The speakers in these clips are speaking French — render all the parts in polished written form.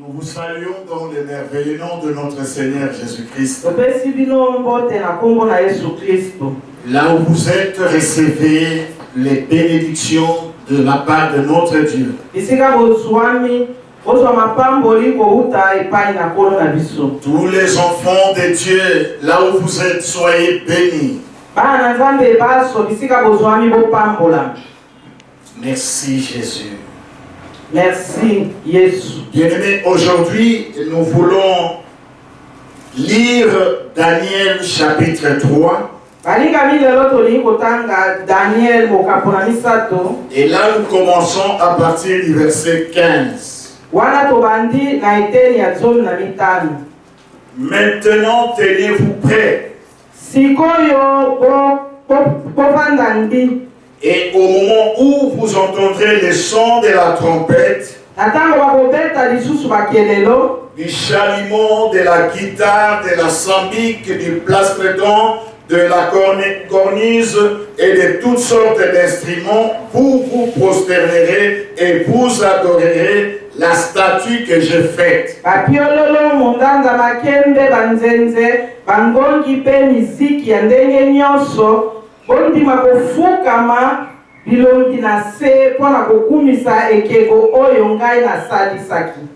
Nous vous saluons dans le merveilleux nom de notre Seigneur Jésus-Christ. Là où vous êtes, recevez les bénédictions de la part de notre Dieu. Tous les enfants de Dieu, là où vous êtes, soyez bénis. Merci Jésus. Merci Jésus. Bien-aimés, aujourd'hui, nous voulons lire Daniel chapitre 3. Et là, nous commençons à partir du verset 15. Maintenant, tenez-vous prêts. Et au moment où vous entendrez le son de la trompette, du chalumeau, de la guitare, de la sambique, du plasmodon, de la cornise et de toutes sortes d'instruments, vous vous prosternerez et vous adorerez la statue que j'ai faite.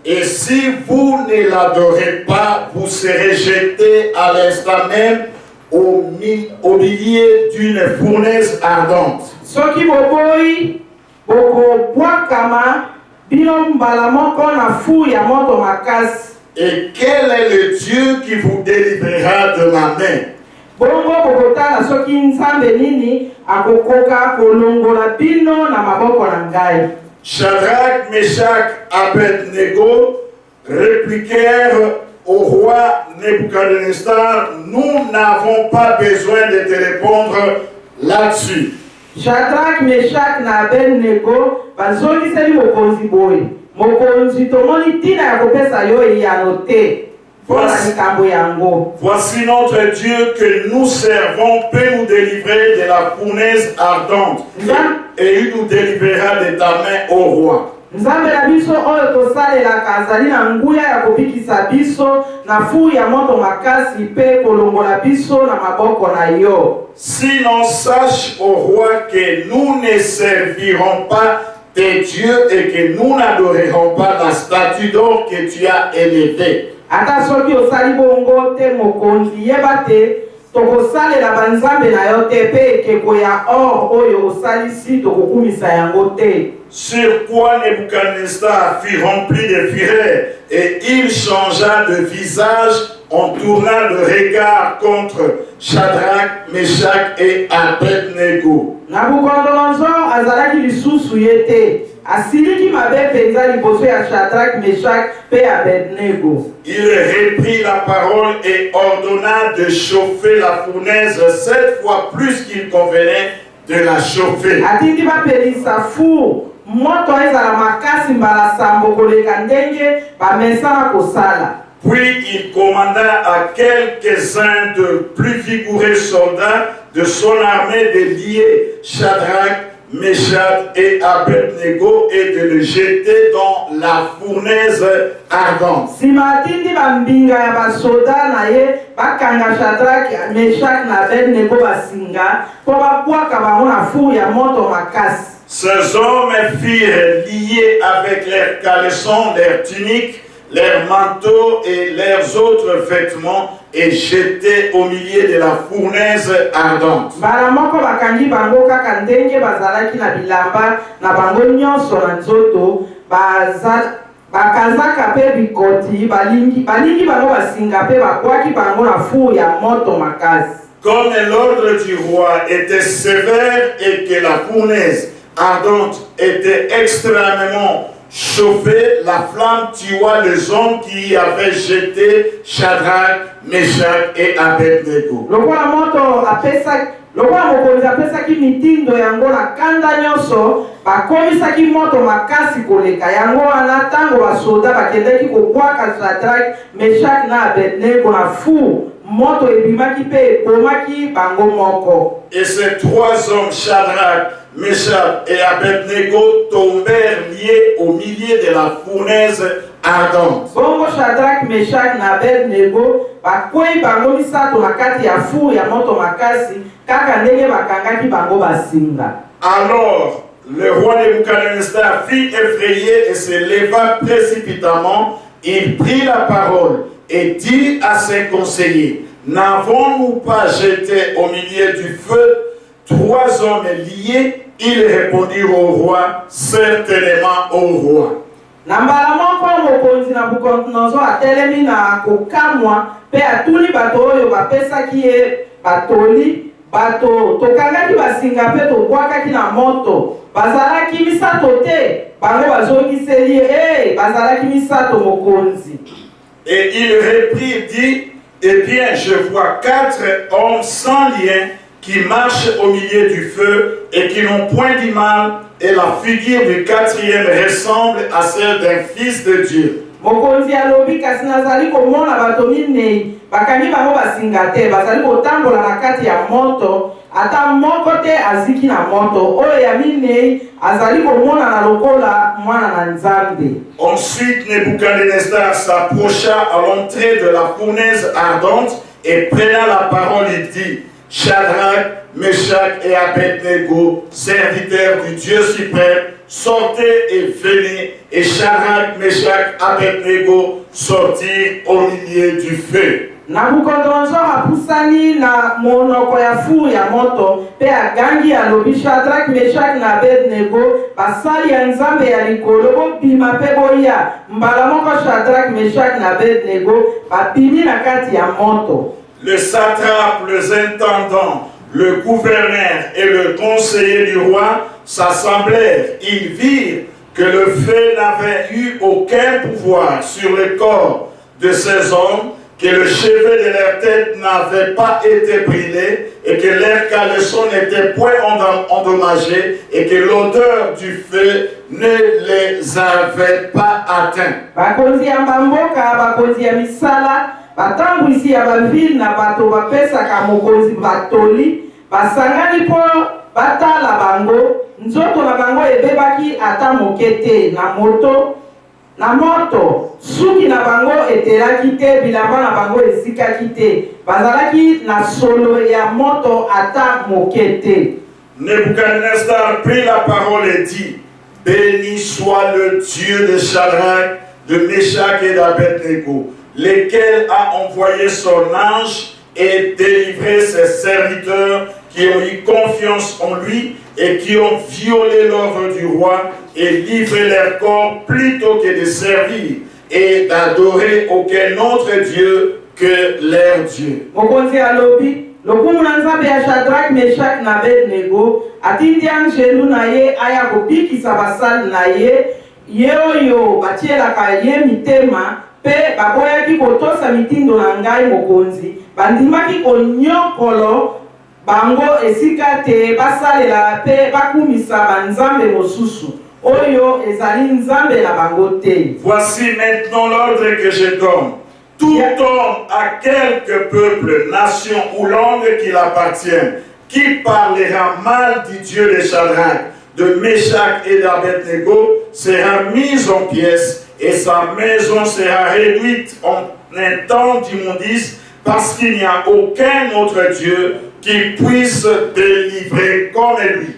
Et si vous ne l'adorez pas, vous serez jeté à l'instant même au milieu d'une fournaise ardente. Et quel est le Dieu qui vous délivrera de ma main? Shadrach, Meshach, Abednego répliquèrent au roi Nebuchadnezzar: nous n'avons pas besoin de te répondre là-dessus. Shadrach, Meshach na Abednego bazongiseli mokonzi boye. Mokonzi tomoni tina ya kopesa yo yanote. Voici notre Dieu que nous servons peut nous délivrer de la fournaise ardente et il nous délivrera de ta main, ô roi. Sinon sache, ô roi, que nous ne servirons pas tes dieux et que nous n'adorerons pas la statue d'or que tu as élevée. Atasoki osali bongo te mokonzi yebate tokosalela banzambe na yo te pe ekeko ya or oyo osalisi tokokumisa yango te. Sur quoi Nebuchadnezzar fut rempli de fureur et il changea de visage en tournant le regard contre Shadrach, Meshach et Abednego. Nabucodonosor azalaki lisusu ye te. Asiliki mabe penza liboso ya Shadrach, Meshach pe Abednego. Il reprit la parole et ordonna de chauffer la fournaise 7 fois plus qu'il convenait de la chauffer. Atindi bapelisa fu moto ezala makasi mbala sambo koleka ndenge bamesana kosala. Puis il commanda à quelques-uns de plus vigoureux soldats de son armée de lier Shadrach, Meshach et Abednego et de le jeter dans la fournaise ardente. Sima atindi bambinga ya basoda na ye bakanga Shadrach, Meshach na Abednego basinga po babwaka bango na furu ya moto makasi. Ces hommes firent liés avec leurs caleçons, leurs tuniques, leurs manteaux et leurs autres vêtements et jetés au milieu de la fournaise ardente. Baramoko bakangi bango kaka ndenge bazalaki na bilamba na bango nyonso na nzoto bakazaka pe bikoti balingi bango basinga pe bakwaki bango na furu ya moto makasi. Comme l'ordre du roi était sévère et que la fournaise ardente était extrêmement chauffée, la flamme tua les hommes qui avaient jeté Shadrach, Meshach et Abednego. Lokola mokonzi apesaki mitindo yango na kanda nyonso bakomisaki moto makasi koleka yango wana ntango basoda bakendaki kobwaka Shadrach, Meshach na Abednego na fu moto ebimaki pe ebomaki bango moko. Et ces 3 hommes, Shadrach, Meshach et Abednego, tombèrent liés au milieu de la fournaise ardente. Bongo Shadrach, Meshach na Abednego bakwei bango misato na kati ya furu ya moto makasi kaka ndenge bakangaki bango basinga. Alors le roi Nebuchadnezzar fut effrayé et se leva précipitamment. Il prit la parole et dit à ses conseillers: n'avons-nous pas jeté au milieu du feu 3 hommes liés? Ils répondirent au roi: certainement au roi. Na mbala moko mokonzi Nabukodonozor atelemi na kokamwa pe atuli bato oyo bapesaki ye batoli bato tokangaki basinga pe tobwakaki na moto bazalaki misato te bango bazongiseli bazalaki misato mokonzi. Et il reprit, dit: eh bien, je vois 4 hommes sans lien qui marchent au milieu du feu et qui n'ont point du mal, et la figure du 4e ressemble à celle d'un fils de Dieu. Mokonzi alobi kasi nazali komona bato minei bakangi bango basinga te bazali kotambola na kati ya moto ata moko te aziki na moto oyo ya minei azali komona na lokola mwana na Nzambe. Ensuite Nebuchadnezzar s'approcha à l'entrée de la fournaise ardente et prenant la parole il dit: Shadrach, Meshach et Abednego, serviteurs du Dieu suprême, sortez et venez. Et Shadrach, Meshach, Abednego sortirent au milieu du feu. Nabukodonozor apusani na monoko ya furu ya moto pe agangi alobi Shadrach, Meshach na Abednego basali ya Nzambe ya likolo bobima pe boya. Mbala moko Shadrach, Meshach na Abednego babimi na kati ya moto. Le satrape, les intendants, le gouverneur et le conseiller du roi s'assemblèrent. Ils virent que le feu n'avait eu aucun pouvoir sur le corps de ces hommes, que le cheveu de leur tête n'avait pas été brûlé et que leurs caleçons n'étaient point endommagés et que l'odeur du feu ne les avait pas atteints. Bakonzi ya mboka, bakonzi ya misala, batambwisi ya bavile na bato bapesaka mokonzi batoli basangani po batala bango nzoto na bango ebebaki ata moke te na moto suki na bango etelaki te bilamba na bango esikaki te bazalaki na solo ya moto ata moke te. Nebuchadnezzar prit la parole et dit: béni soit le Dieu de Shadrach, de Meshach et d'Abednego, lequel a envoyé son ange et délivré ses serviteurs qui ont eu confiance en lui et qui ont violé l'ordre du roi et livré leur corps plutôt que de servir et d'adorer aucun autre Dieu que leur Dieu. Mokonzi alobi lokumu na Nzambe ya Shadrach, Meshach na Abednego atindi angelu na ye aya kobikisa basali na ye oyo batielaka ye mitema pe baboyaki kotosa mitindo na ngai mokonzi bandimaki konyokolo bango esika te basalela pe bakumisa banzambe mosusu oyo ezali nzambe na bango te. Voici maintenant l'ordre que je donne. Tout homme à quelque peuple, nation ou langue qu'il appartienne, qui parlera mal du Dieu de Shadrach, de Meshach et d'Abednego sera mis en pièces et sa maison sera réduite en un temps d'immondice parce qu'il n'y a aucun autre Dieu qui puisse délivrer comme lui.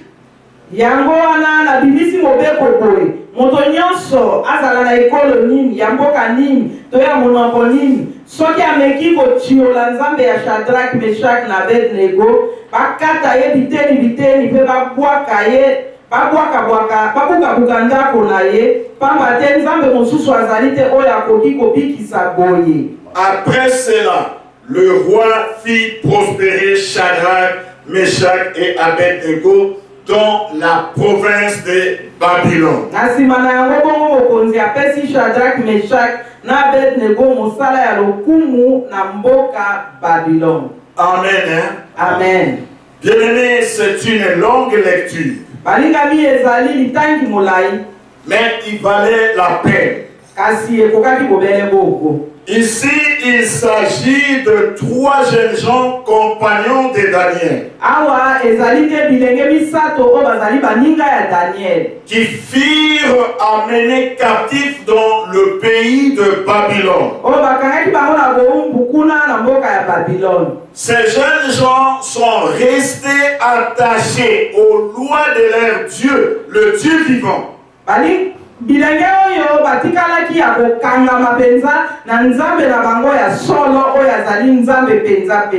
Yango wana na bimisi mobeko boye moto nyonso azala na ekolo nini ya mboka nini to ya monoko nini soki ameki kotiola Nzambe ya Shadrach, Meshach na Abednego bakata ye biteni pe babwaka ye babuka ndako na ye pamba te Nzambe mosusu azali te oyo akoki kobikisa boye. Après cela, le roi fit prospérer Shadrach, Meshach et Abednego dans la province de Babylone. Nasima na yango bongo mokonzi apesi Shadrach, Meshach na Abednego mosala ya lokumu na mboka Babylone. Amen. Hein? Amen. Bien-aimés, c'est une longue lecture. Balingami ezali litangi molai. Mais il valait la peine. kasi ekokaki bobele boko. Ici, il s'agit de 3 jeunes gens compagnons de Daniel Awa ezali te bilenge misato oyo bazali baninga ya Daniel qui furent amenés captifs dans le pays de Babylone. oyo bakangaki bango na bowumbu kuna na mboka ya Babylone. Ces jeunes gens sont restés attachés aux lois de leur Dieu, le Dieu vivant. Bilenge oyo batikalaki ya kokangama penza na nzambe na bango ya solo oyo azali nzambe penza.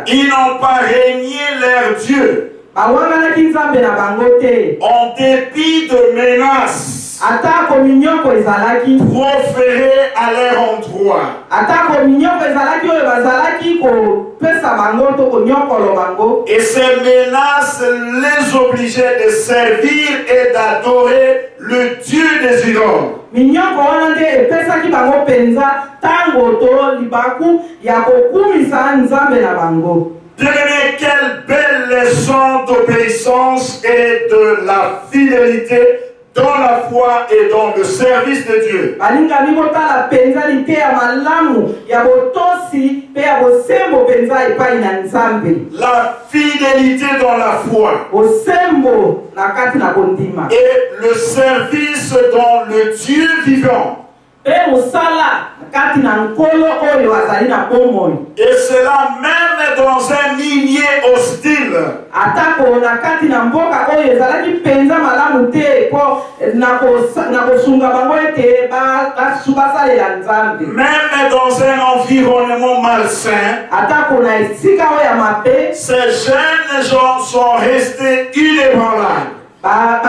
Ils n'ont pas régné leur Dieu bawanganaki nzambe na bango te en dépit de menaces atako minyoko ezalaki proférées à leur endroit. atako minyoko ezalaki oyo bazalaki kopesa bango to konyokolo bango. Et ces menaces les obligeaient de servir et d'adorer le Dieu des idoles. Minyoko wana nde epesaki bango penza tango to libaku ya kokumisa nzambe na bango. Bien-aimés, quelle belle leçon d'obéissance et de la fidélité dans la foi et dans le service de Dieu. Balingami botala penza lite ya malamu ya botosi pe ya bosembo penza epai na nzambe. La fidélité dans la foi bosembo na kati na kondima et le service dans le Dieu vivant. pe mosala kati na nkolo oyo azali na bomoi. Et cela même dans un milieu hostile. Atako na kati na mboka oyo ezalaki penza malamu te po na kosunga bango ete basalela nzambe. Même dans un environnement malsain, atako na esika oyo ya mabe, ces jeunes gens sont restés inébranlables.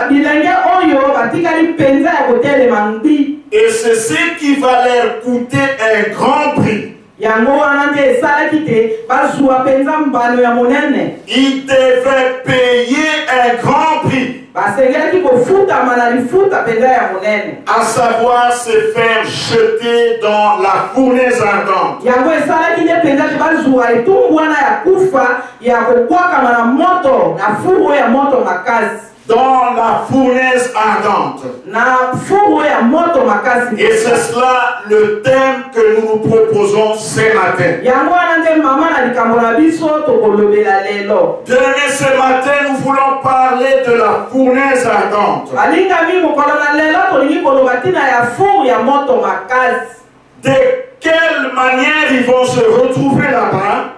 bilenge oyo batikali penza ya kotelema mbi. Et c'est ce qui va leur coûter un grand prix. Yango wana nde esalaki te bazwa penza mbano ya monene. Ils devaient payer un grand prix. Basengelaki kofutama na lifuta penza ya monene. À savoir se faire jeter dans la fournaise ardente. Yango esalaki nde penza te bazwa etumbu wana ya kufa ya kokwakama na moto na furu ya moto makasi. Dans la fournaise ardente. Et c'est cela le thème que nous nous proposons ce matin. Bien-aimés, ce matin, nous voulons parler de la fournaise ardente. De quelle manière ils vont se retrouver là-bas?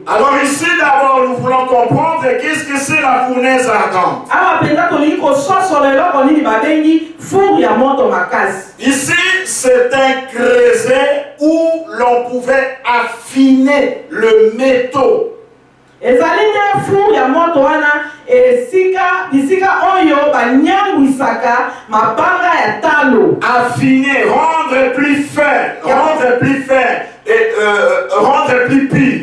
Alors ici d'abord nous voulons comprendre qu'est-ce que c'est la fournaise ardente. Ici c'est un creuset où l'on pouvait affiner le métaux. Affiner, rendre plus fin, rendre plus fin et rendre plus pire.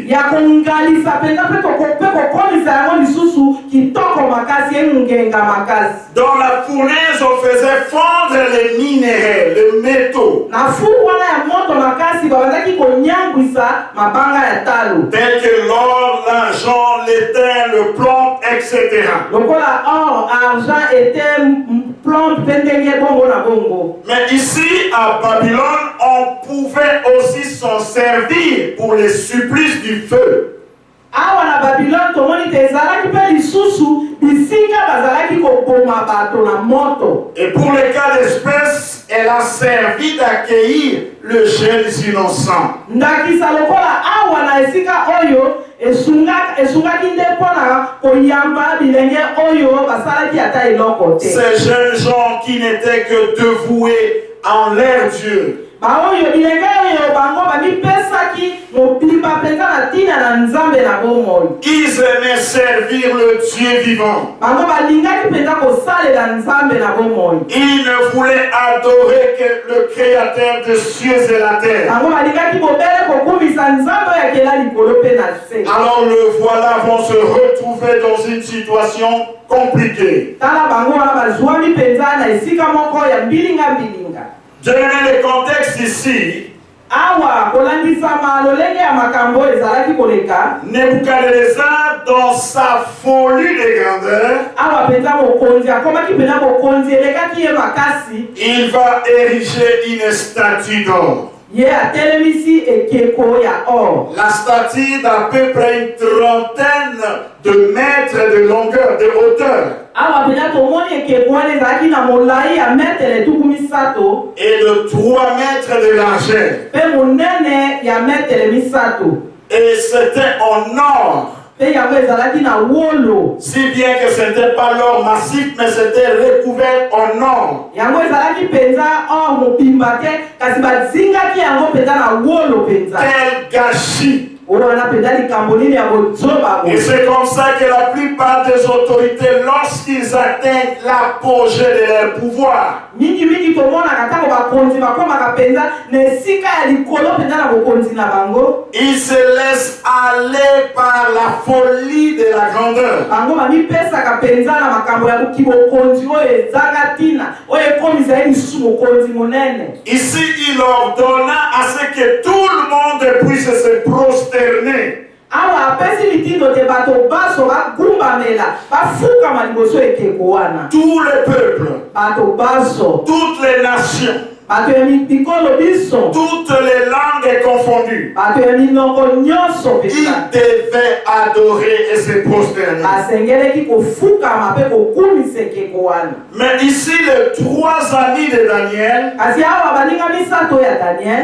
Dans la fournaise, on faisait fondre les minéraux, les métaux. Tels que l'or, l'argent, l'étain, le plomb, etc. Mais ici, à Babylone, on pouvait aussi s'en servir pour les supplices du feu. Et pour les cas d'espèce, elle a servi d'accueillir le jeune innocent. Ces jeunes gens qui n'étaient que dévoués en leur Dieu. Ils aimaient servir le Dieu vivant. Ils ne voulaient adorer que le Créateur des cieux et la terre. Alors le voilà vont se retrouver dans une situation compliquée. Bien-aimés, le contexte ici awa kolandisama lolenge ya makambo ezalaki koleka. Nebuchadnezzar, dans sa folie de grandeur, awa penza mokonzi akomaki pena mokonzi elekaki ye makasi. il va ériger une statue d'or. Ye atelemisi ekeko ya or. La statue d'à peu près une trentaine de mètres de longueur, de hauteur. awa pena tomoni ekeko wana ezalaki na molai ya metele tuku misato. Et de 3 mètres de largeur. Pe monene ya metele misato. Et c'était en or. Pe yango ezalaki na wolo. Si bien que ce n'était pas l'or massif, mais c'était recouvert en or. Yango ezalaki penza or mobimba te, kasi bazingaki yango penza na wolo penza. Quel gâchis! Et c'est comme ça que la plupart des autorités, lorsqu'ils atteignent l'apogée de leur pouvoir, ils se laissent aller par la folie de la grandeur. Ici, il ordonna à ce que tout le monde puisse se prosterner. Tout le peuple, toutes les nations, toutes les langues confondues, ils devaient adorer et se prosterner. Mais ici, les 3 amis de Daniel,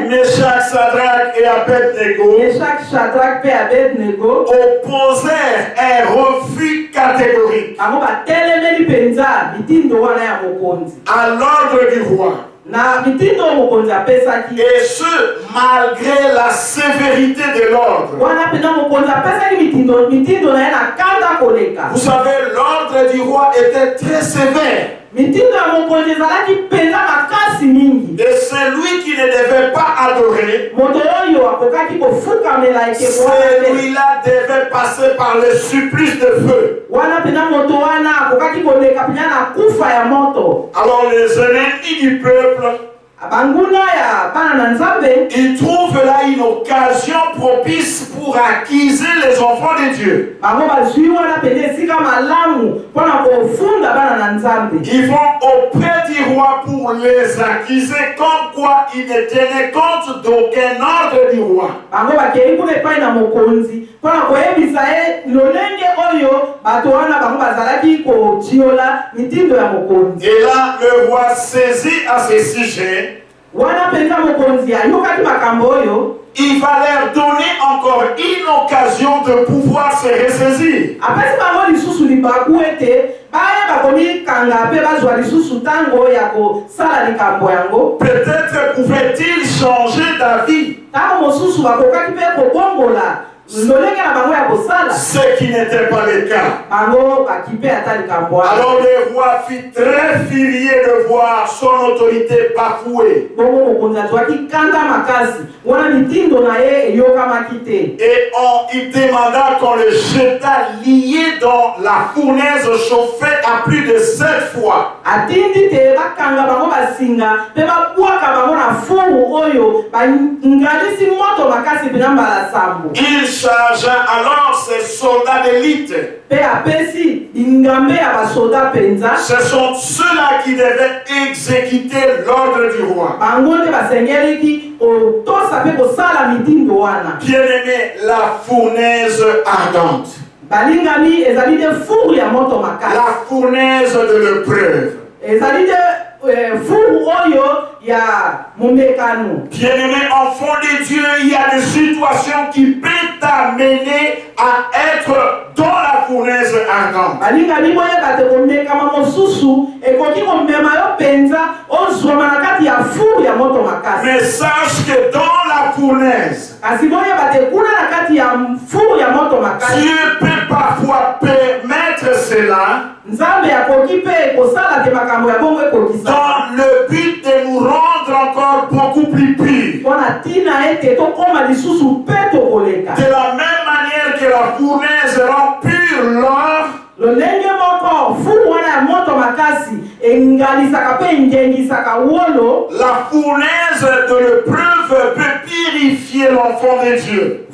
Meshach, Shadrach et Abednego, opposèrent un refus catégorique à l'ordre du roi. Et ce, malgré la sévérité de l'ordre. Vous savez, l'ordre du roi était très sévère. Et celui qui ne devait pas adorer, celui-là devait passer par le supplice de feu. Alors les ennemis du peuple, ils trouvent là une occasion propice pour accuser les enfants de Dieu. Ils vont auprès du roi pour les accuser, comme quoi ils ne tenaient compte d'aucun ordre du roi. Et là, le roi saisit à ce sujet. Il va leur donner encore une occasion de pouvoir se ressaisir. Peut-être pouvait-il changer d'avis. Ce qui n'était pas le cas. Alors le roi fut très furieux de voir son autorité bafouée. Et il demanda qu'on le jetât lié dans la fournaise chauffée à plus de 7 fois. Il chargea alors ses soldats d'élite. Ce sont ceux-là qui devaient exécuter l'ordre du roi. Bien-aimé, la fournaise ardente. La fournaise de l'épreuve. Bien-aimé enfant de Dieu, il y a des situations qui peuvent t'amener à être dans la fournaise ardente. Mais sache que dans la fournaise, Dieu peut parfois permettre cela dans le but de nous rendre encore beaucoup plus purs. De la même manière que la fournaise rend pur l'or, La fournaise de l'épreuve peut purifier l'enfant de Dieu.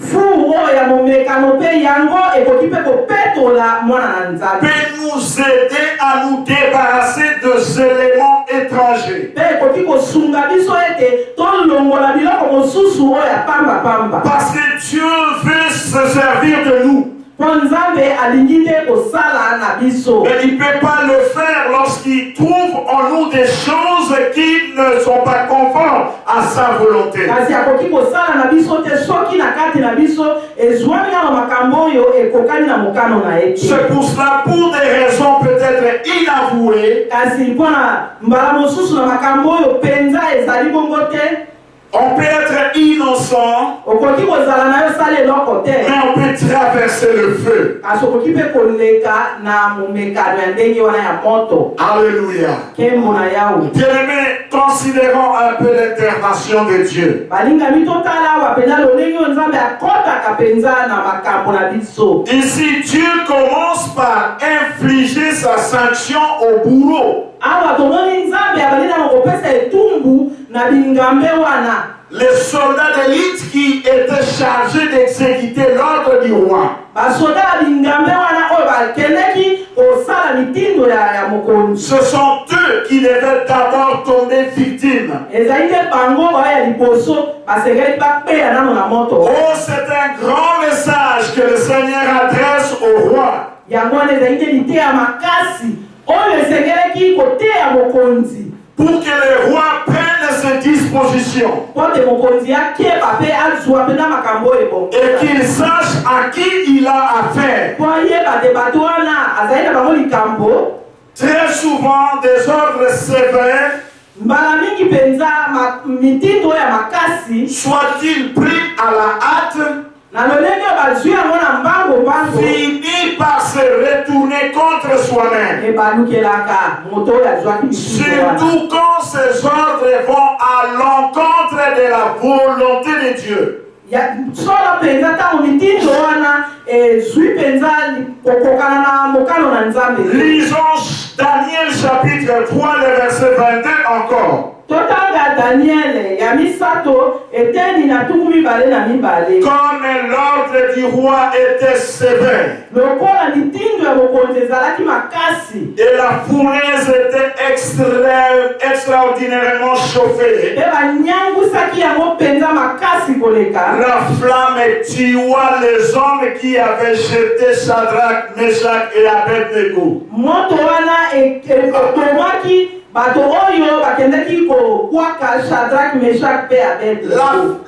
Peut nous aider à nous débarrasser de éléments étrangers. Parce que Dieu veut se servir de nous. Mais il ne peut pas le faire lorsqu'il trouve en nous des choses qui ne sont pas conformes à sa volonté. C'est pour cela, pour des raisons peut-être inavouées, on peut être innocent, mais on peut traverser le feu. Alléluia. Bien-aimés, considérons un peu l'intervention de Dieu. Ici, Dieu commence par infliger sa sanction au bourreau. Les soldats d'élite qui étaient chargés d'exécuter l'ordre du roi. Ce sont eux qui devaient d'abord tomber victimes. Oh, c'est un grand message que le Seigneur adresse au roi. Pour que le roi prenne ses dispositions et qu'il sache à qui il a affaire. Très souvent, des ordres sévères, soit-il pris à la hâte, finit par se retourner contre soi-même. Surtout quand ces ordres vont à l'encontre de la volonté de Dieu. Lisons Daniel chapitre 3, le verset 22 encore. Comme l'ordre du roi était sévère et la fournaise était extraordinairement chauffée, la flamme tua les hommes qui avaient jeté Shadrach, Meshach et Abednego.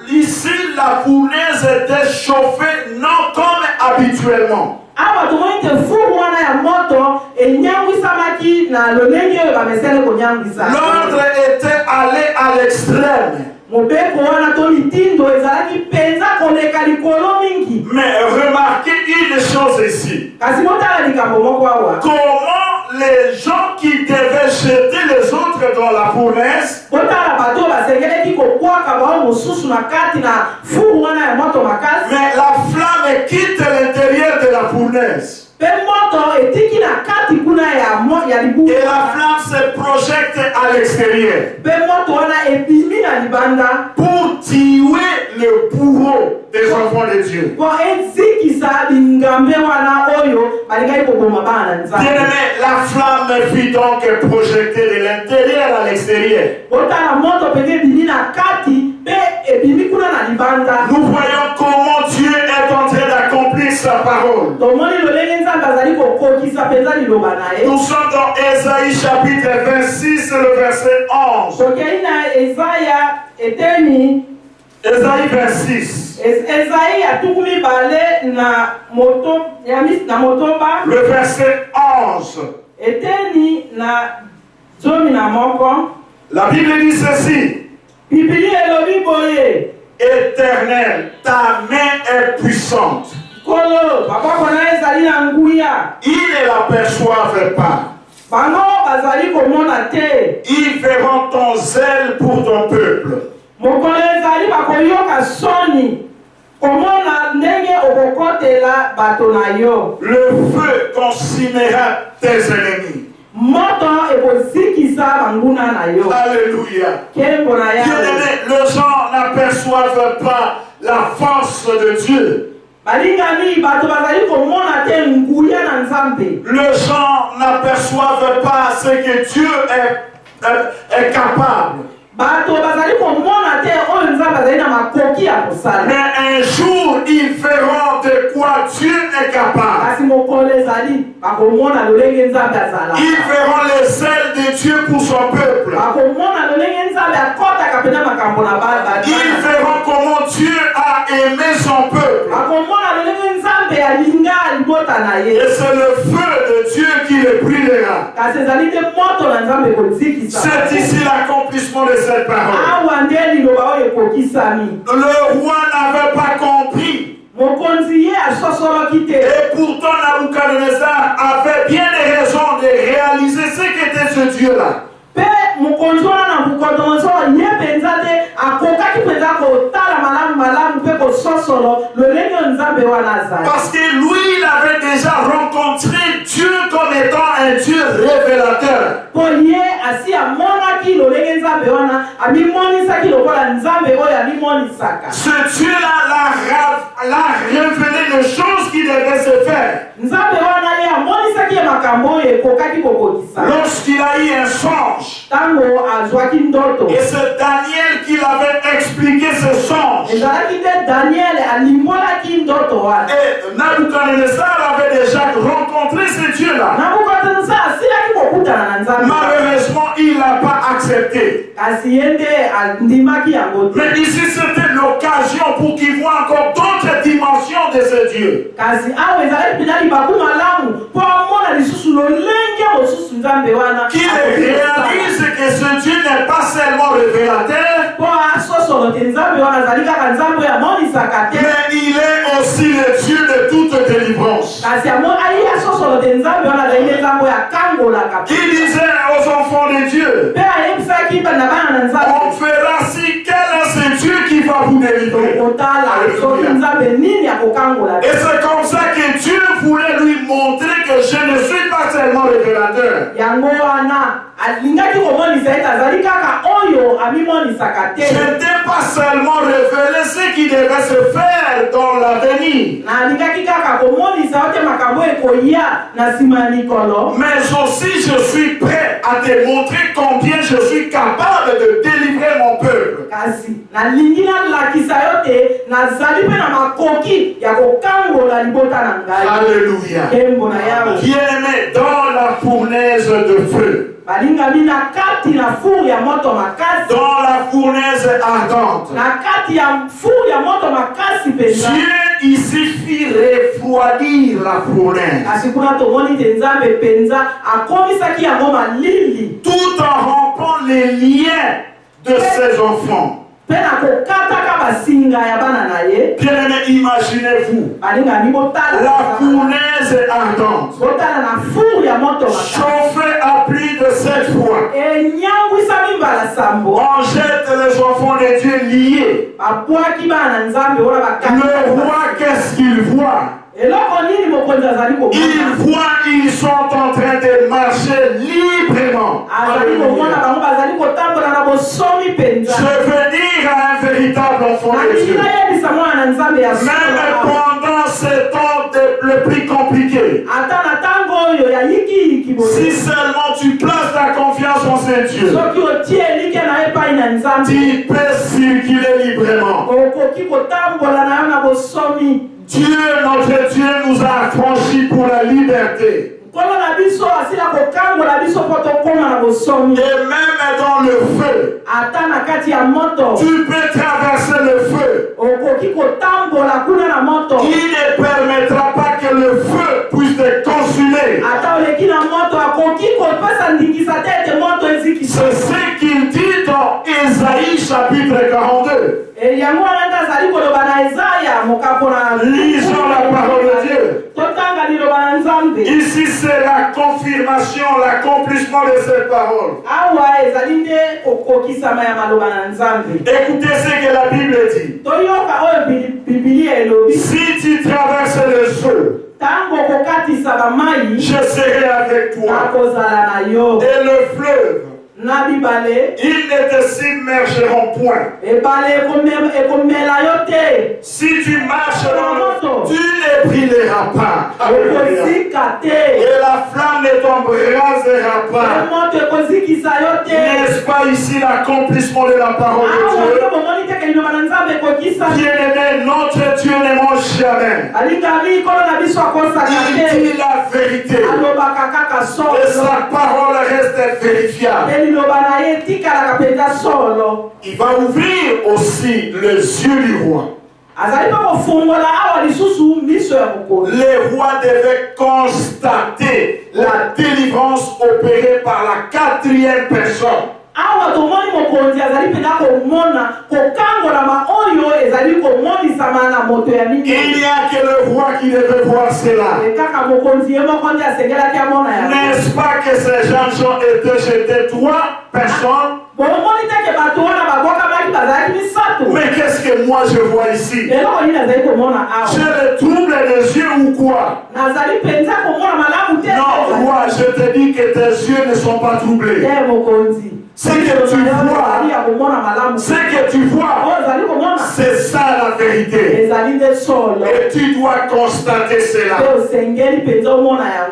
Ici, la fournaise était chauffée non comme habituellement. L'ordre était allé à l'extrême. Mais remarquez une chose ici. Comment les gens qui devaient jeter les autres dans la fournaise, mais la flamme quitte l'intérieur de la fournaise. Et la flamme se projette à l'extérieur pour tuer le bourreau des enfants de Dieu. Bien-aimé, la flamme fut donc projetée de l'intérieur à l'extérieur. Nous voyons comment Dieu est en train d'accomplir sa parole. Nous sommes dans Ésaïe chapitre 26, le verset 11. Ésaïe 26. Le verset 11. La Bible dit ceci. Éternel, ta main est puissante. Ils ne l'aperçoivent pas. Ils verront ton zèle pour ton peuple. Le feu consumera tes ennemis. moto ekozikisa banguna na yo. Alléluia. Kembo na yawe. Bien-aimés, les gens n'aperçoivent pas la force de Dieu. Balingami bato bazali komona te nguya na Nzambe. Les gens n'aperçoivent pas ce que Dieu est capable. Bato bazali komona te oyo Nzambe azali na makoki ya kosala. Mais un jour, ils verront de quoi Dieu est capable. Kasi mokolo ezali bakomona lolenge Nzambe azala. Ils verront les ailes de Dieu pour son peuple. Bakomona lolenge Nzambe akotaka pena makambo na bana. Ils verront comment Dieu a aimé son peuple. Bakomona lolenge Nzambe alinga libota na ye. Et c'est le feu de Dieu qui les brûlera. Kasi ezali te moto na Nzambe kozikisa. C'est ici l'accomplissement de cette parole. Awa nde liloba oyo ekokisami. Le roi n'avait pas compris. Mokonzi ye asosoloki te. Et pourtant Nabucodonosor avait bien des raisons de réaliser ce qu'était ce Dieu-là. Pe mokonzi wana Nabucodonosor ye penza te akokaki penza kotala malamu pe kososolo lolenge Nzambe wana azali. Parce que lui, il avait déjà rencontré Dieu comme étant un Dieu révélateur. Po ye asi amonaki lolenge Nzambe wana amimonisaki lokola Nzambe oyo amimonisaka. Ce Dieu-là l'a révélé les choses qui devaient se faire. Nzambe wana ye amonisaki ye makambo oyo ekokaki kokokisa. Lorsqu'il a eu un songe. Tango azwaki ndoto. Et c'est Daniel qui l'avait expliqué ce songe. Ezalaki te Daniel alimbolaki ndoto wana. Et Nabucodonosor avait déjà rencontré ce Dieu-là. Nabucodonosor asilaki kokutana na Nzambe. Malheureusement, il n'a pas accepté. Kasi ye nde andimaki yango te. Mais ici, c'était l'occasion pour qu'il voit encore d'autres dimensions de ce Dieu. Kasi awa ezalaki pena libaku malamu po amona lisusu lolenge mosusu Nzambe wana. Qu'il réalise que ce Dieu n'est pas seulement révélateur, po asosolo te Nzambe wana azali kaka Nzambe oyo amonisaka te. mais il est aussi le Dieu de toute délivrance. Kasi ayi asosolo te Nzambe wana azali nde Nzambe oyo akangolaka. Il disait aux enfants de Dieu, Pe ayebisaki bana bana na Nzambe. on verra si quel est ce Dieu qui va vous délivrer. Otala soki Nzambe nini akokangola. Et c'est comme ça que Dieu voulait lui montrer que je ne suis pas seulement révélateur. Yango wana alingaki komonisa ete azali kaka oyo amimonisaka te. Je n'étais pas seulement révélé ce qui devait se faire dans l'avenir, Na alingaki kaka komonisa ote makambo ekoya na nsima ya mikolo. mais aussi je suis prêt à te montrer combien je suis capable de délivrer mon peuple. Kasi nalingi nalakisa yo te nazali mpe na makoki ya kokangola libota na ngai. Alléluia. Kembo na yawe. Bien-aimé, dans la fournaise de feu, balingami na kati na furu ya moto makasi. dans la fournaise ardente, Na kati ya furu ya moto makasi penza. Dieu ici fit refroidir la fournaise, Kasi kuna tomoni te Nzambe penza akomisaki yango malili. tout en rompant les liens de ses enfants. Pena kokataka basinga ya bana na ye. Bien-aimé, imaginez-vous Balingami botala. la fournaise ardente, Botala na furu ya moto makasi. chauffée à plus de 7 fois. Enyangwisami mbala sambo. On jette les enfants de Dieu liés. Babwaki bana Nzambe wana bakati. Le roi, qu'est-ce qu'il voit? Eloko nini mokonzi azali Il komona? voit, ils sont en train de marcher librement. Azali komona bango bazali kotambola na bosomi penza. Je veux dire à un véritable enfant de Dieu, Nayebisa mwana na Nzambe ya solo. même pendant ce temps le plus compliqué, Ata na tango oyo ya yiki boye. si seulement tu places ta confiance en ce Dieu, Soki otie elike na epai na Nzambe. tu peux circuler librement. Okoki kotambola na yo na bosomi. Dieu, notre Dieu, nous a affranchis pour la liberté. Nkolo na biso asila kokangola biso po tokoma na bosomi. Et même dans le feu, Ata na kati ya moto. tu peux traverser le feu. Okoki kotambola kuna na moto. Il ne permettra pas que le feu puisse te consumer. Ata oleki na moto akoki kopesa ndingisa te ete moto ezikisa. C'est ce qu'il dit dans Ésaïe chapitre 42. Yango wana nde azali koloba na Ezaya mokapo na. Lisons la parole de Dieu. Totanga liloba na Nzambe. Ici c'est la confirmation, l'accomplissement de cette parole. Awa ezali nde kokokisama ya maloba na Nzambe. Écoutez ce que la Bible dit. Toyoka oyo Biblia elobi. Si tu traverses le feu, je serai avec toi. Et le fleuve, ils ne te submergeront point. Si tu marches dans l'eau, tu ne brûleras pas. Et la flamme ne t'embrasera pas. N'est-ce pas ici l'accomplissement de la parole de Dieu? Bien-aimé, notre Dieu ne mange jamais. Il dit la vérité. Et sa parole reste vérifiable. Il va ouvrir aussi les yeux du roi. Les rois devaient constater la délivrance opérée par la 4e personne. Il n'y a que le roi qui devait voir cela. N'est-ce pas que ces gens ont été jetés 3 personnes? Mais qu'est-ce que moi je vois ici? J'ai le trouble des yeux ou quoi? Non, roi, je te dis que tes yeux ne sont pas troublés. Ce que tu vois, c'est ça la vérité. Et tu dois constater cela.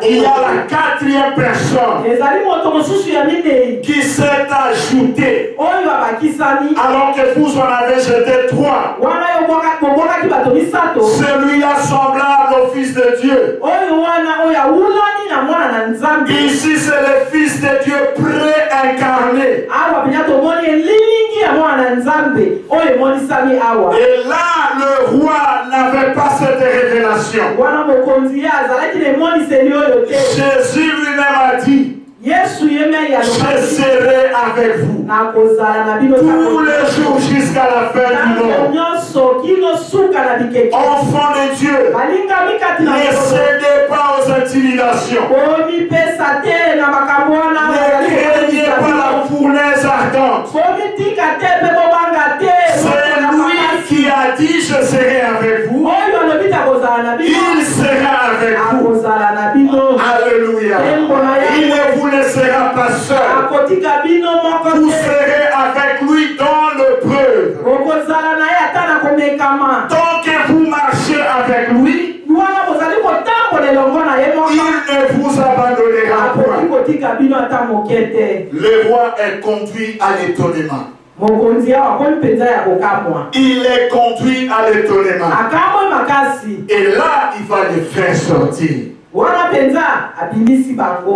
Il y a la 4e personne qui s'est ajoutée. Alors que vous en avez jeté 3. Celui-là semblable au Fils de Dieu. Ici c'est le Fils de Dieu préincarné. Et là, le roi n'avait pas cette révélation. Jésus lui-même a dit, je serai avec vous tous les jours jusqu'à la fin du monde. Enfants de Dieu, ne cédez pas aux intimidations. Ne craignez pas la fournaise ardente. C'est lui qui a dit je serai avec vous. Il sera avec vous. Alléluia. Il ne vous laissera pas seul. Vous serez avec lui dans l'épreuve. Tant que vous marchez avec lui, il ne vous abandonnera point. Le roi est conduit à l'étonnement. Il est conduit à l'étonnement. Et là, il va les faire sortir.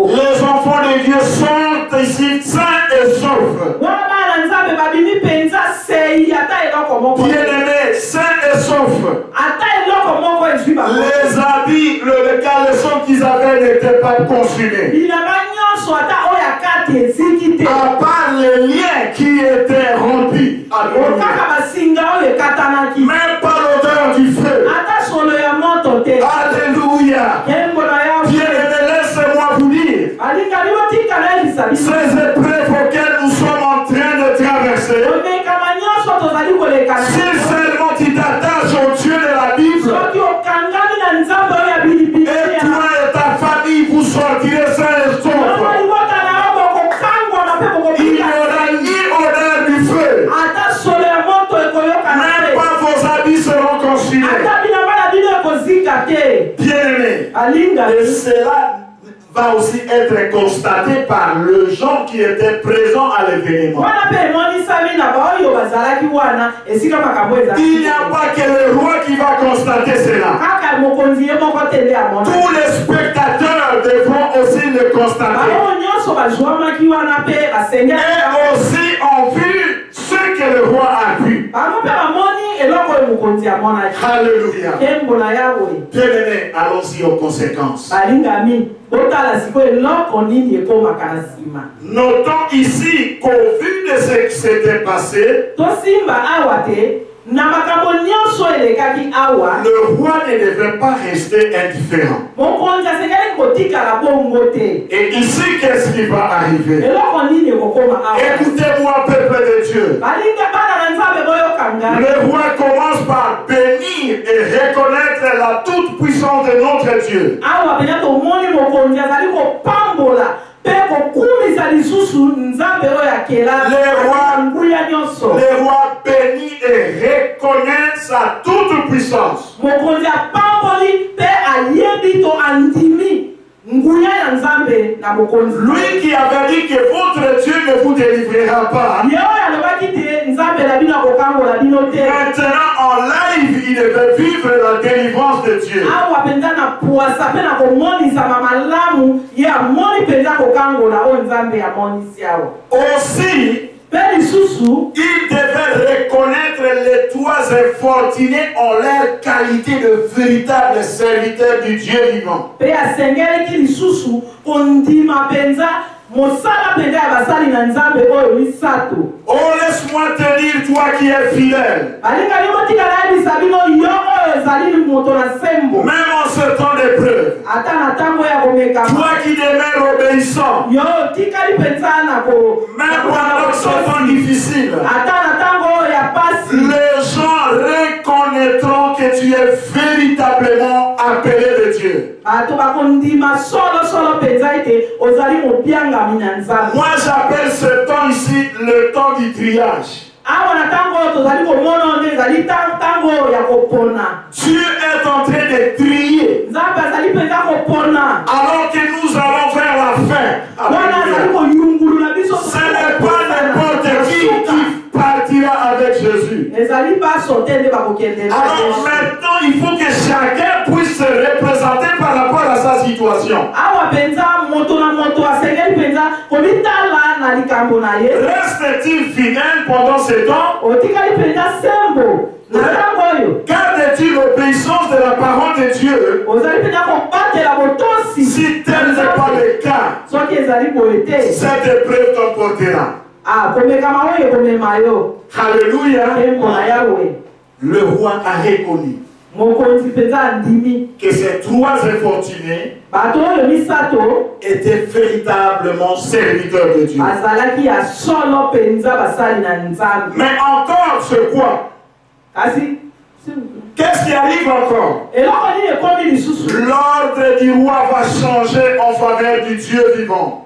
Les enfants de Dieu sont ici sains et saufs. Bien-aimés, sains et saufs. Les habits, le caleçon qu'ils avaient n'était pas consumé. À part les liens qui étaient rompus. Même pas l'odeur du feu. Alléluia. Bien-aimés, laissez-moi vous dire, ces épreuves auxquelles nous sommes en train de traverser, si seulement tu t'attaches au Dieu de la Bible, et toi et ta famille vous sortirez sains et saufs. Il n'y aura ni odeur du feu, même pas vos habits seront consumés. Bien-aimé, et cela va aussi être constaté par le gens qui étaient présents à l'événement. Il n'y a pas que le roi qui va constater cela. Tous les spectateurs devront aussi le constater. Et aussi ont vu ce que le roi a vu. Alléluia. Bien-aimés, allons-y aux conséquences. Notons ici qu'au vu de ce qui s'était passé, le roi ne devait pas rester indifférent. Et ici, qu'est-ce qui va arriver? Écoutez-moi, peuple de Dieu. Le roi commence par bénir et reconnaître la toute puissance de notre Dieu. Le roi bénit et reconnaît sa toute puissance. Lui qui avait dit que votre Dieu ne vous délivrera pas. Maintenant en live, il devait vivre la délivrance de Dieu. Aussi, il devait reconnaître les trois infortunés en leur qualité de véritables serviteurs du Dieu vivant. Oh, laisse-moi te dire, toi qui es fidèle, même en ce temps d'épreuve, toi qui demeures obéissant, même pendant ce temps difficile, les gens reconnaîtront que tu es véritablement appelé de Dieu. Moi j'appelle ce temps ici le temps du triage. Dieu est en train de trier. Alors que nous allons faire la fin. Ce n'est pas n'importe qui partira avec Jésus. Alors maintenant, il faut que chacun puisse se représenter par rapport à sa situation. Reste-t-il fidèle pendant ce temps? Garde-t-il l'obéissance de la parole de Dieu? Si tel n'est pas le cas, cette épreuve t'emportera. Alléluia. Le roi a reconnu que ces trois infortunés étaient véritablement serviteurs de Dieu. Mais encore ce quoi? Qu'est-ce qui arrive encore? L'ordre du roi va changer en faveur du Dieu vivant.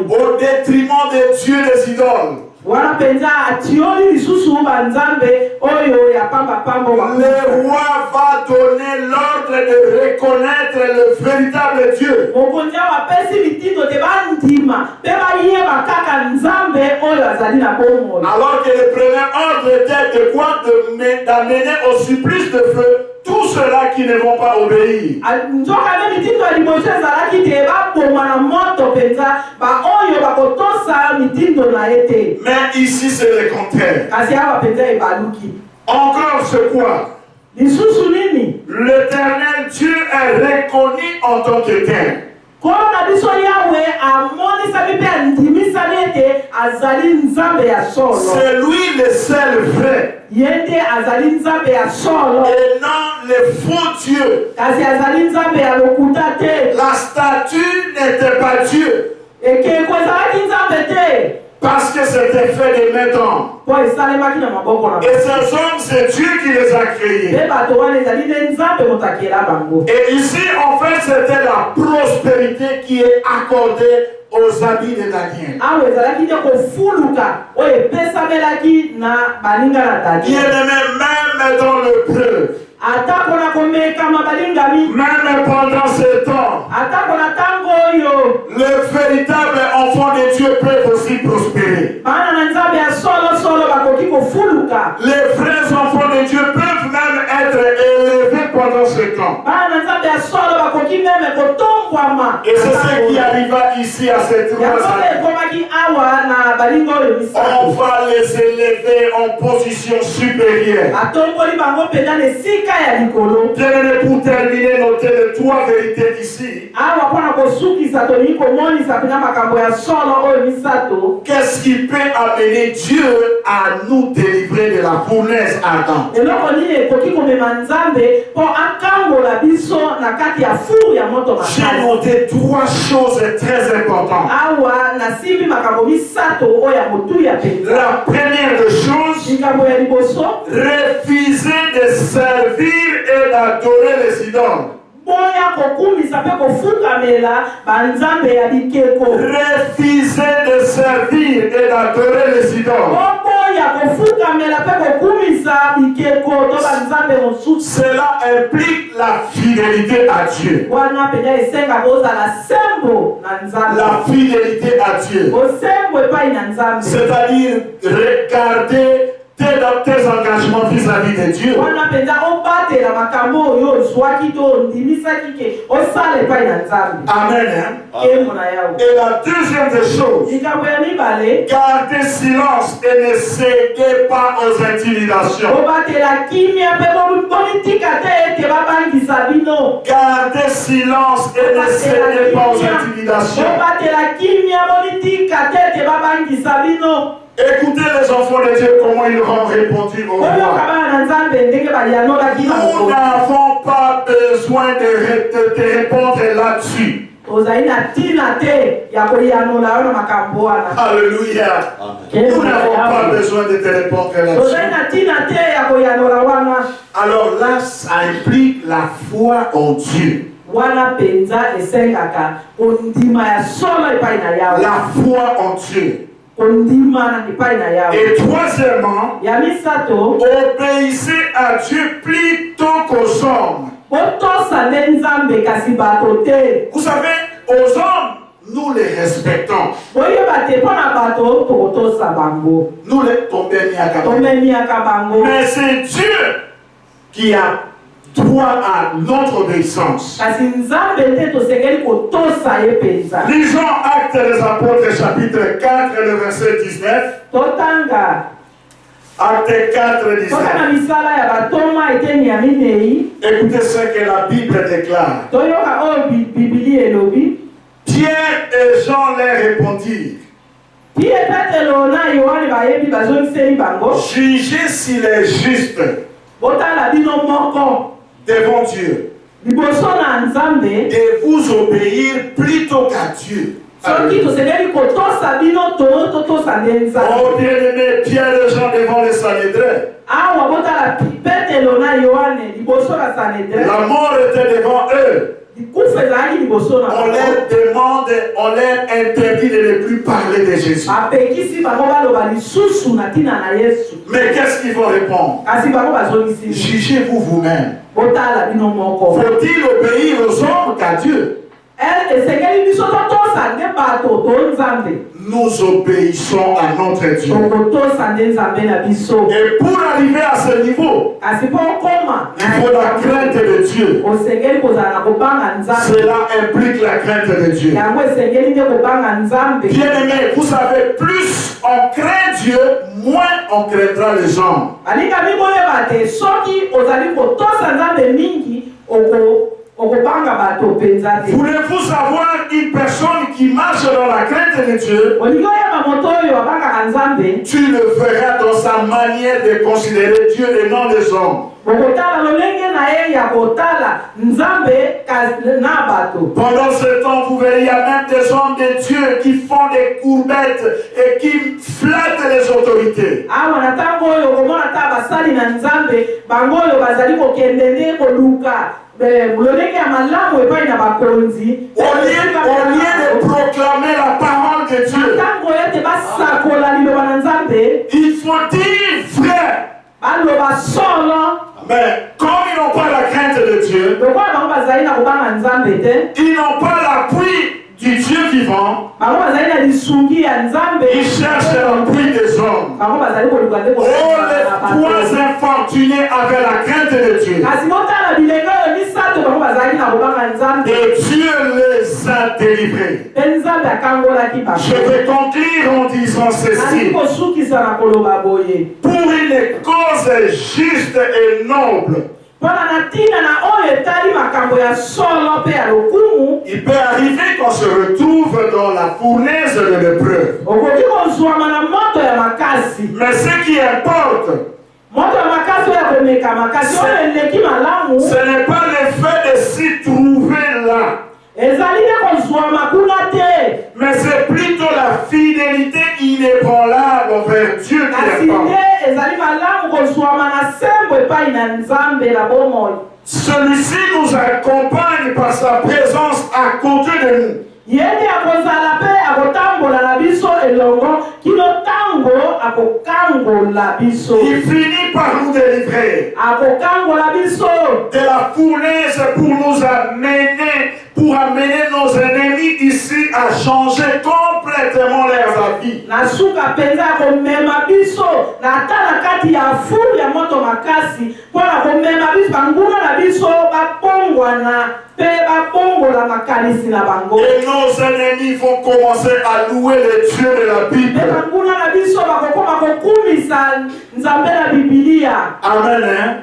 Au détriment des dieux des idoles. Le roi va donner l'ordre de reconnaître le véritable Dieu. Alors que le premier ordre était de quoi? D'amener au supplice de feu tous ceux-là qui ne vont pas obéir. Mais ici c'est le contraire. Encore ce quoi? L'Éternel Dieu est reconnu en tant qu'Éternel. C'est lui le seul vrai. Et non le faux Dieu. La statue n'était pas Dieu. Parce que c'était fait de main d'homme. Et ces hommes, c'est Dieu qui les a créés. Et ici, en fait, c'était la prospérité qui est accordée aux habits de Daniel. Bien-aimé, même dans le preuve, même pendant ce temps, le véritable enfant de Dieu peut aussi prospérer. Les vrais enfants de Dieu peuvent même être élevés pendant ce temps. Et c'est ce qui arriva ici à ces trois années. On va les élever en position supérieure. Bien-aimé, pour terminer, notez les trois vérités ici. Qu'est-ce qui peut amener Dieu à nous délivrer de la fournaise ardente? Chez noté 3 choses très importantes. awa nasimbi makambo misato oyo ya motuya penza. La première des choses, likambo ya liboso refuser de servir et d'adorer les idoles. boya kokumisa mpe kofukamela banzambe ya bikeko. Refuser de servir et d'adorer les idoles. boya kofukamela mpe kokumisa bikeko to banzambe mosusu. Cela implique la fidélité à Dieu. wana mpenza esengaka ozala sembo na nzambe. La fidélité à Dieu. osembo epai na nzambe. C'est-à-dire regarder tes engagements vis-à-vis de Dieu. wana mpenza obatela makambo oyo ozwaki to ondimisaki ke osala epai na nzambe. Amen. Hein? nkembo na yawe. Et la deuxième des choses, likambo ya mibale gardez silence et ne cédez pas aux intimidations. obatela kimia mpe bomitika te ete babangisa bino. Gardez silence et ne cédez pas aux intimidations. obatela kimia bomitika te ete babangisa bino. Écoutez les enfants de Dieu, comment ils ont répondu au roi. Nous n'avons pas besoin de te répondre là-dessus. Alléluia. Nous n'avons pas besoin de te répondre là-dessus. Alors là, ça implique la foi en Dieu. La foi en Dieu. Et troisièmement, obéissez à Dieu plutôt qu'aux hommes. Vous savez, aux hommes, nous les respectons. Nous les tombons. Mais c'est Dieu qui a droit à notre obéissance. Lisons Actes des Apôtres chapitre 4 le verset 19. Acte 4 19. Écoutez ce que la Bible déclare. Pierre et Jean leur répondirent. Jugez s'il est juste devant Dieu de vous obéir plutôt qu'à Dieu. Oh bien-aimé, Pierre et Jean devant les Sanhédrin. La mort était devant eux. On leur demande, on leur interdit de ne plus parler de Jésus. Mais qu'est-ce qu'ils vont répondre? Jugez-vous vous-même. Faut-il obéir aux hommes qu'à Dieu? Nous obéissons à notre Dieu. Et pour arriver à ce niveau, il faut la crainte de Dieu. Cela implique la crainte de Dieu. Bien aimé, vous savez, plus on craint Dieu, moins on craindra les hommes. Voulez-vous savoir une personne qui marche dans la crainte de Dieu? Tu le verras dans sa manière de considérer Dieu et non les hommes. Pendant ce temps, vous verrez, il y a même des hommes de Dieu qui font des courbettes et qui flattent les autorités. Au lieu de proclamer la parole de Dieu, il faut dire vrai. Mais comme ils n'ont pas la crainte de Dieu, ils n'ont pas l'appui du Dieu vivant, ils cherchent l'appui des hommes. Oh, les trois infortunés avaient la crainte de Dieu. Et Dieu les a délivrés. Je vais conclure en disant ceci. Pour une cause juste et noble, il peut arriver qu'on se retrouve dans la fournaise de l'épreuve. Mais ce qui importe, ce n'est pas le fait de s'y trouver là. Mais c'est plutôt la fidélité inébranlable envers Dieu qui est fort. Celui-ci nous accompagne par sa présence à côté de nous. Il finit par nous délivrer de la fournaise pour amener nos ennemis ici à changer complètement leurs avis. Et nos ennemis vont commencer à louer le Dieu de la Bible. Amen. Hein?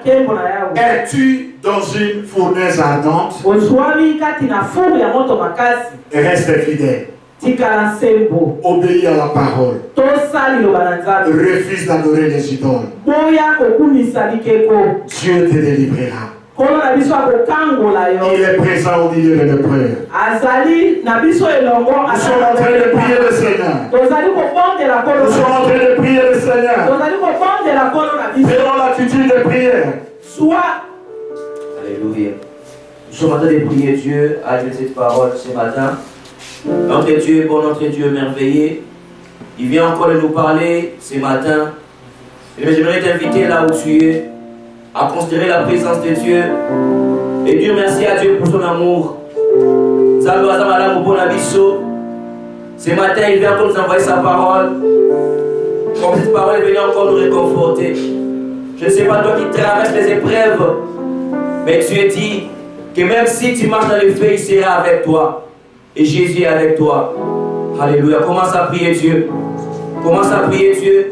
Es-tu dans une fournaise ardente? Reste fidèle. Obéis à la parole. Refuse d'adorer les idoles. Dieu te délivrera. Il est présent au milieu de nos prières. Nous sommes en train de prier le Seigneur. Nous sommes en train de prier le Seigneur. Faisons l'attitude de prière. Alléluia. Nous sommes en train de prier Dieu à cette parole ce matin. Notre Dieu est bon, notre Dieu est merveilleux. Il vient encore de nous parler ce matin. Et j'aimerais t'inviter là où tu es à considérer la présence de Dieu et dire merci à Dieu pour son amour. Ce matin, il vient encore nous envoyer sa parole. Comme cette parole est venue encore nous réconforter. Je ne sais pas toi qui traverses les épreuves, mais Dieu dit que même si tu marches dans le feu, il sera avec toi. Et Jésus est avec toi. Alléluia. Commence à prier Dieu. Commence à prier Dieu.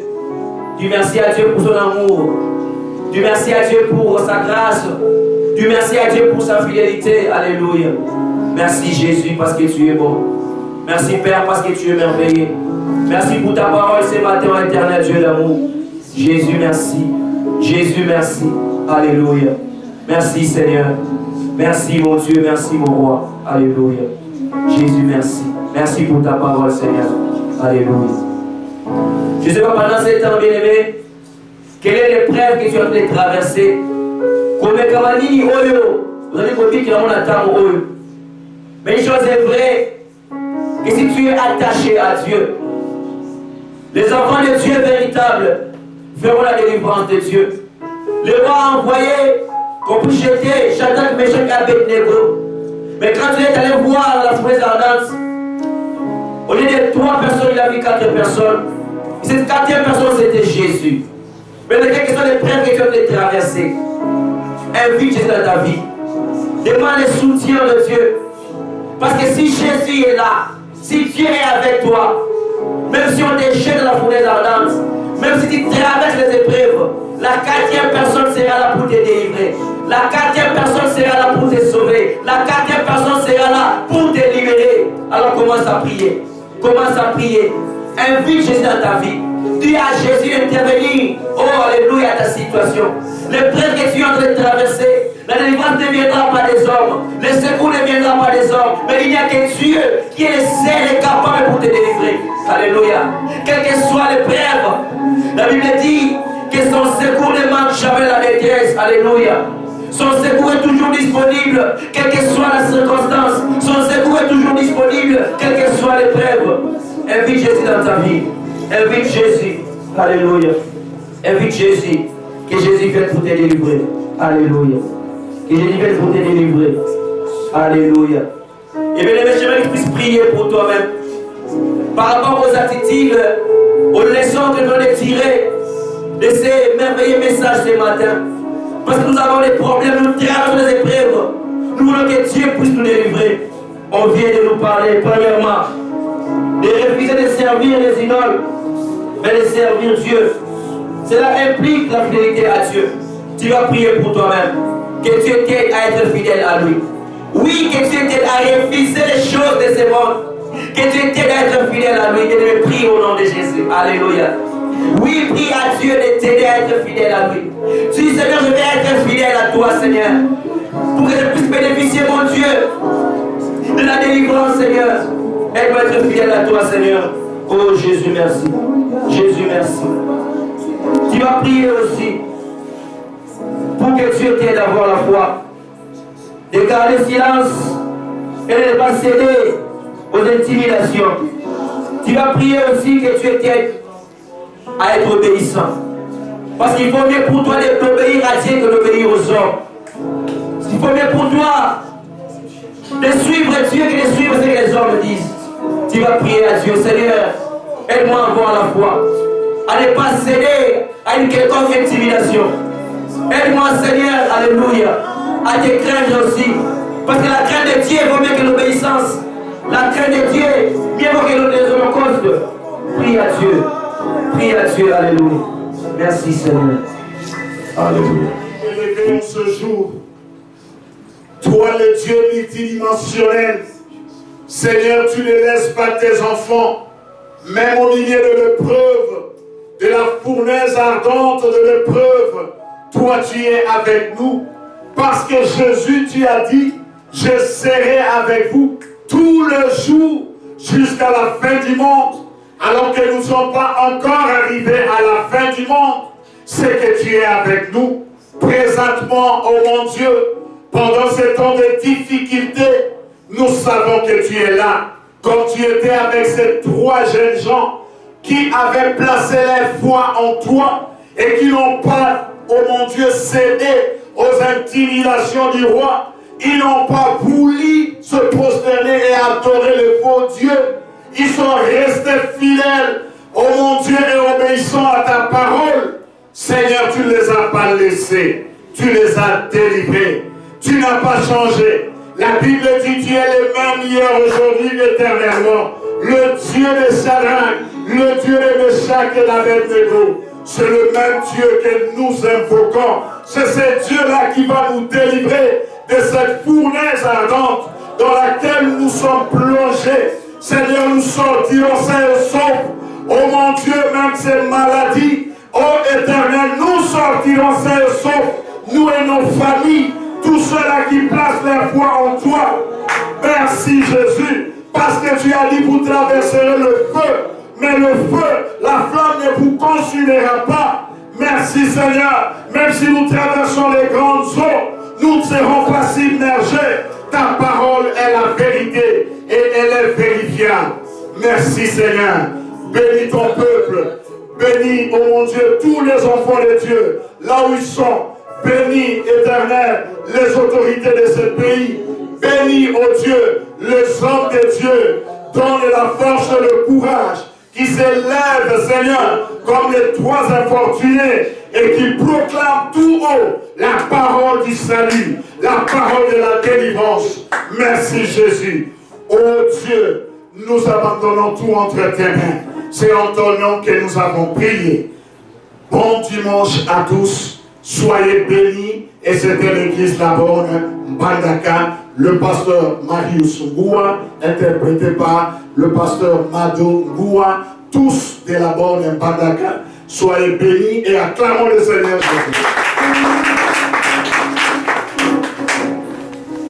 Dis merci à Dieu pour son amour. Dis merci à Dieu pour sa grâce. Dis merci à Dieu pour sa fidélité. Alléluia. Merci Jésus parce que tu es bon. Merci Père parce que tu es merveilleux. Merci pour ta parole ce matin, éternel Dieu d'amour. Jésus, merci. Jésus, merci. Alléluia. Merci Seigneur. Merci mon Dieu, merci mon roi. Alléluia. Jésus, merci. Merci pour ta parole, Seigneur. Alléluia. Je ne sais pas pendant ces temps, bien-aimé, quelle est l'épreuve que tu es en train de traverser. Vous allez dire qu'il y a mon attente. Mais une chose est vraie, que si tu es attaché à Dieu, les enfants de Dieu véritables feront la délivrance de Dieu. Le roi a envoyé qu'on puisse jeter Shadrach, Meshach et Abednego. Mais quand tu es allé voir la fournaise ardente, au lieu de 3 personnes, il a vu 4 personnes. Et cette 4e personne, c'était Jésus. Mais les quelles sont les preuves que tu as de traverser? Invite Jésus dans ta vie. Demande le soutien de Dieu. Parce que si Jésus est là, si Dieu est avec toi, même si on te jette dans la fournaise ardente, même si tu traverses les épreuves, la 4e personne sera là pour te délivrer. La 4e personne sera là pour te sauver. La 4e personne sera là pour te libérer. Alors commence à prier. Commence à prier. Invite Jésus dans ta vie. Dis à Jésus d'intervenir. Oh, alléluia, ta situation. L'épreuve que tu es en train de traverser, la délivrance ne viendra pas des hommes. Le secours ne viendra pas des hommes. Mais il n'y a que Dieu qui est le seul et capable pour te délivrer. Alléluia. Quelle que soit l'épreuve, la Bible dit que son secours ne manque jamais la détresse. Alléluia. Son secours est toujours disponible, quelle que soit la circonstance. Son secours est toujours disponible, quelle que soit l'épreuve. Invite Jésus dans ta vie. Invite Jésus. Alléluia. Invite Jésus. Que Jésus vienne pour te délivrer. Alléluia. Que Jésus vienne pour te délivrer. Alléluia. Et bien, j'aimerais que tu puisses prier pour toi-même. Par rapport aux attitudes, aux leçons que nous allons tirer de ces merveilleux messages ce matin. Parce que nous avons des problèmes, nous traversons des épreuves. Nous voulons que Dieu puisse nous délivrer. On vient de nous parler, premièrement, de refuser de servir les idoles, mais de servir Dieu. Cela implique la fidélité à Dieu. Tu vas prier pour toi-même. Que Dieu t'aide à être fidèle à lui. Oui, que Dieu t'aide à refuser les choses de ce monde. Que Dieu t'aide à être fidèle à lui. Que Dieu prie au nom de Jésus. Alléluia. Oui, prie à Dieu de t'aider à être fidèle à lui. Tu dis, Seigneur, je vais être fidèle à toi, Seigneur. Pour que je puisse bénéficier, mon Dieu, de la délivrance, Seigneur. Elle doit être fidèle à toi, Seigneur. Oh Jésus, merci. Jésus, merci. Tu vas prier aussi pour que Dieu t'aide à avoir la foi, de garder silence et de ne pas céder aux intimidations. Tu vas prier aussi que Dieu t'aide à être obéissant. Parce qu'il faut mieux pour toi d'obéir à Dieu que d'obéir aux hommes. Il faut mieux pour toi de suivre Dieu que de suivre ce que les hommes disent. Tu vas prier à Dieu, Seigneur, aide-moi à avoir la foi, à ne pas céder à une quelconque intimidation. Aide-moi, Seigneur, alléluia, à te craindre aussi. Parce que la crainte de Dieu vaut mieux que l'obéissance. La crainte de Dieu, mieux vaut que les holocaustes. Prie à Dieu. Prie à Dieu, alléluia. Merci, Seigneur. Alléluia. Élevé en ce jour, toi le Dieu multidimensionnel, Seigneur, tu ne laisses pas tes enfants, même au milieu de l'épreuve, de la fournaise ardente de l'épreuve, toi tu es avec nous, parce que Jésus, tu as dit, je serai avec vous tout le jour jusqu'à la fin du monde. Alors que nous ne sommes pas encore arrivés à la fin du monde, c'est que tu es avec nous présentement, oh mon Dieu, pendant ces temps de difficulté. Nous savons que tu es là, comme tu étais avec ces 3 jeunes gens qui avaient placé leur foi en toi et qui n'ont pas, oh mon Dieu, cédé aux intimidations du roi. Ils n'ont pas voulu se prosterner et adorer le faux Dieu. Ils sont restés fidèles, oh mon Dieu, et obéissants à ta parole. Seigneur, tu ne les as pas laissés, tu les as délivrés. Tu n'as pas changé. La Bible dit tu es le même hier, aujourd'hui, éternellement. Le Dieu de Shadrach, le Dieu de Meshach et d'Abednego. C'est le même Dieu que nous invoquons. C'est ce Dieu-là qui va nous délivrer de cette fournaise ardente dans laquelle nous sommes plongés. Seigneur, nous sortirons sains et saufs. Oh mon Dieu, même ces maladies, oh éternel, nous sortirons sains et saufs. Nous et nos familles, tous ceux-là qui placent leur foi en toi. Merci Jésus, parce que tu as dit vous traverserez le feu, mais le feu, la flamme ne vous consumera pas. Merci Seigneur, même si nous traversons les grandes eaux, nous ne serons pas submergés. Ta parole est la vérité et elle est vérifiable. Merci Seigneur, bénis ton peuple, bénis, oh mon Dieu, tous les enfants de Dieu, là où ils sont. Bénis, éternel, les autorités de ce pays. Bénis, oh Dieu, les hommes de Dieu. Donne la force et le courage qui s'élèvent, Seigneur, comme les 3 infortunés et qui proclament tout haut la parole du salut, la parole de la délivrance. Merci Jésus. Oh Dieu, nous abandonnons tout entre tes mains. C'est en ton nom que nous avons prié. Bon dimanche à tous. Soyez bénis, et c'était l'église Labonne Mbandaka, le pasteur Marius Ngoua, interprété par le pasteur Mado Ngoua, tous de Labonne Mbandaka. Soyez bénis et acclamons le Seigneur Jésus.